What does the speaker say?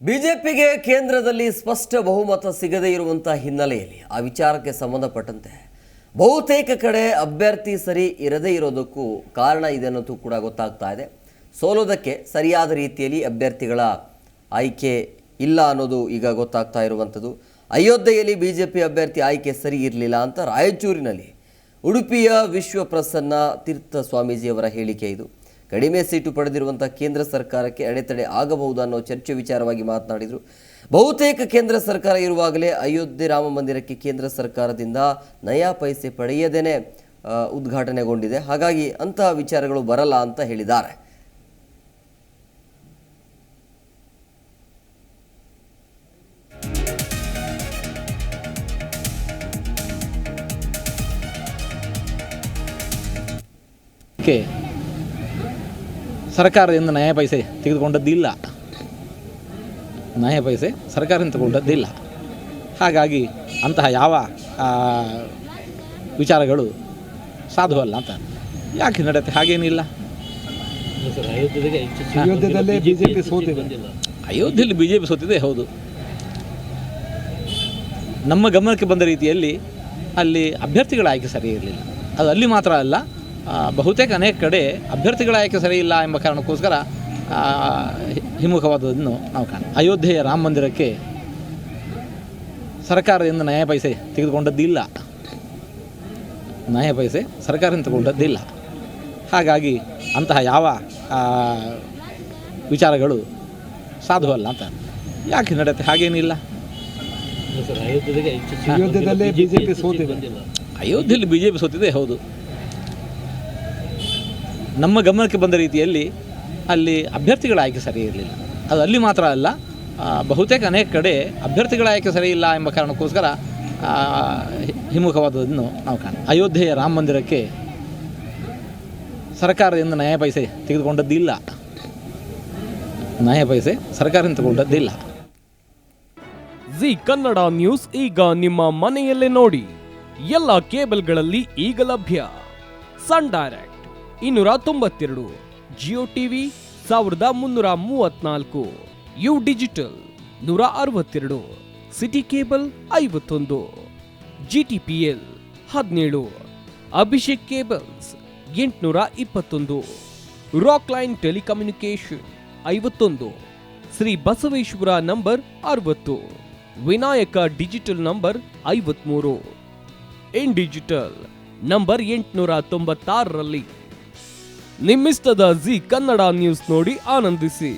ಬಿಜೆಪಿಗೆ ಕೇಂದ್ರದಲ್ಲಿ ಸ್ಪಷ್ಟ ಬಹುಮತ ಸಿಗದೇ ಇರುವಂಥ ಹಿನ್ನೆಲೆಯಲ್ಲಿ ಆ ವಿಚಾರಕ್ಕೆ ಸಂಬಂಧಪಟ್ಟಂತೆ ಬಹುತೇಕ ಕಡೆ ಅಭ್ಯರ್ಥಿ ಸರಿ ಇರದೇ ಇರೋದಕ್ಕೂ ಕಾರಣ ಇದೆ ಅನ್ನೋದು ಕೂಡ ಗೊತ್ತಾಗ್ತಾ ಇದೆ. ಸೋಲೋದಕ್ಕೆ ಸರಿಯಾದ ರೀತಿಯಲ್ಲಿ ಅಭ್ಯರ್ಥಿಗಳ ಆಯ್ಕೆ ಇಲ್ಲ ಅನ್ನೋದು ಈಗ ಗೊತ್ತಾಗ್ತಾ ಇರುವಂಥದ್ದು. ಅಯೋಧ್ಯೆಯಲ್ಲಿ ಬಿಜೆಪಿ ಅಭ್ಯರ್ಥಿ ಆಯ್ಕೆ ಸರಿ ಇರಲಿಲ್ಲ ಅಂತ ರಾಯಚೂರಿನಲ್ಲಿ ಉಡುಪಿಯ ವಿಶ್ವಪ್ರಸನ್ನ ತೀರ್ಥ ಸ್ವಾಮೀಜಿಯವರ ಹೇಳಿಕೆ ಇದು. ಕಡಿಮೆ ಸೀಟು ಪಡೆದಿರುವಂಥ ಕೇಂದ್ರ ಸರ್ಕಾರಕ್ಕೆ ಅಡೆತಡೆ ಆಗಬಹುದು ಅನ್ನೋ ಚರ್ಚೆ ವಿಚಾರವಾಗಿ ಮಾತನಾಡಿದರು. ಬಹುತೇಕ ಕೇಂದ್ರ ಸರ್ಕಾರ ಇರುವಾಗಲೇ ಅಯೋಧ್ಯೆ ರಾಮ ಮಂದಿರಕ್ಕೆ ಕೇಂದ್ರ ಸರ್ಕಾರದಿಂದ ನಯಾ ಪೈಸೆ ಪಡೆಯದೇನೆ ಉದ್ಘಾಟನೆಗೊಂಡಿದೆ. ಹಾಗಾಗಿ ಅಂತಹ ವಿಚಾರಗಳು ಬರಲ್ಲ ಅಂತ ಹೇಳಿದ್ದಾರೆ. ಸರ್ಕಾರದಿಂದ ನಯ ಪೈಸೆ ತೆಗೆದುಕೊಂಡದ್ದಿಲ್ಲ, ನಯ ಪೈಸೆ ಸರ್ಕಾರದಿಂದ ತಗೊಂಡದ್ದಿಲ್ಲ. ಹಾಗಾಗಿ ಅಂತಹ ಯಾವ ವಿಚಾರಗಳು ಸಾಧುವಲ್ಲ ಅಂತ ಯಾಕೆ ನಡೆಯುತ್ತೆ? ಹಾಗೇನಿಲ್ಲ. ಅಯೋಧ್ಯೆಯಲ್ಲಿ ಬಿ ಜೆ ಪಿ ಸೋತಿದೆ, ಹೌದು. ನಮ್ಮ ಗಮನಕ್ಕೆ ಬಂದ ರೀತಿಯಲ್ಲಿ ಅಲ್ಲಿ ಅಭ್ಯರ್ಥಿಗಳ ಆಯ್ಕೆ ಸರಿ ಇರಲಿಲ್ಲ. ಅದು ಅಲ್ಲಿ ಮಾತ್ರ ಅಲ್ಲ, ಬಹುತೇಕ ಅನೇಕ ಕಡೆ ಅಭ್ಯರ್ಥಿಗಳ ಆಯ್ಕೆ ಸರಿ ಇಲ್ಲ ಎಂಬ ಕಾರಣಕ್ಕೋಸ್ಕರ ಹಿಮ್ಮುಖವಾದದನ್ನು ನಾವು ಕಾಣ್ತೀವಿ. ಅಯೋಧ್ಯೆಯ ರಾಮ ಮಂದಿರಕ್ಕೆ ಸರ್ಕಾರದಿಂದ ನಯ ಪೈಸೆ ತೆಗೆದುಕೊಂಡದ್ದಿಲ್ಲ, ನಯ ಪೈಸೆ ಸರ್ಕಾರದಿಂದ ತಗೊಂಡದ್ದಿಲ್ಲ. ಹಾಗಾಗಿ ಅಂತಹ ಯಾವ ವಿಚಾರಗಳು ಸಾಧುವಲ್ಲ ಅಂತ ಯಾಕೆ ನಡೆಯುತ್ತೆ? ಹಾಗೇನಿಲ್ಲ. ಅಯೋಧ್ಯೆಯಲ್ಲಿ ಬಿ ಜೆ ಪಿ ಸೋತಿದೆ, ಹೌದು. ನಮ್ಮ ಗಮನಕ್ಕೆ ಬಂದ ರೀತಿಯಲ್ಲಿ ಅಲ್ಲಿ ಅಭ್ಯರ್ಥಿಗಳ ಆಯ್ಕೆ ಸರಿ ಇರಲಿಲ್ಲ. ಅದು ಅಲ್ಲಿ ಮಾತ್ರ ಅಲ್ಲ, ಬಹುತೇಕ ಅನೇಕ ಕಡೆ ಅಭ್ಯರ್ಥಿಗಳ ಆಯ್ಕೆ ಸರಿ ಇಲ್ಲ ಎಂಬ ಕಾರಣಕ್ಕೋಸ್ಕರ ಹಿಮ್ಮುಖವಾದದನ್ನು ನಾವು ಕಾಣ್ತೀವಿ. ಅಯೋಧ್ಯೆಯ ರಾಮ ಮಂದಿರಕ್ಕೆ ಸರ್ಕಾರದಿಂದ ನಯ ಪೈಸೆ ತೆಗೆದುಕೊಂಡದ್ದಿಲ್ಲ, ನಯ ಪೈಸೆ ಸರ್ಕಾರದಿಂದ ತಗೊಂಡದ್ದಿಲ್ಲ. ಜಿ ಕನ್ನಡ ನ್ಯೂಸ್ ಈಗ ನಿಮ್ಮ ಮನೆಯಲ್ಲೇ ನೋಡಿ. ಎಲ್ಲ ಕೇಬಲ್ಗಳಲ್ಲಿ ಈಗ ಲಭ್ಯ. Sun Direct 292, Jio TV 1334, U digital 162, City cable 51, GTPL 17, Abhishek cables 821, Rockline telecommunication 51, Shri Basaveshwara number 60, Vinayaka digital number 53, in digital number 896ರಲ್ಲಿ. ನಿಮ್ಮಿಸ್ತದ ಜಿ ಕನ್ನಡ ನ್ಯೂಸ್ ನೋಡಿ ಆನಂದಿಸಿ.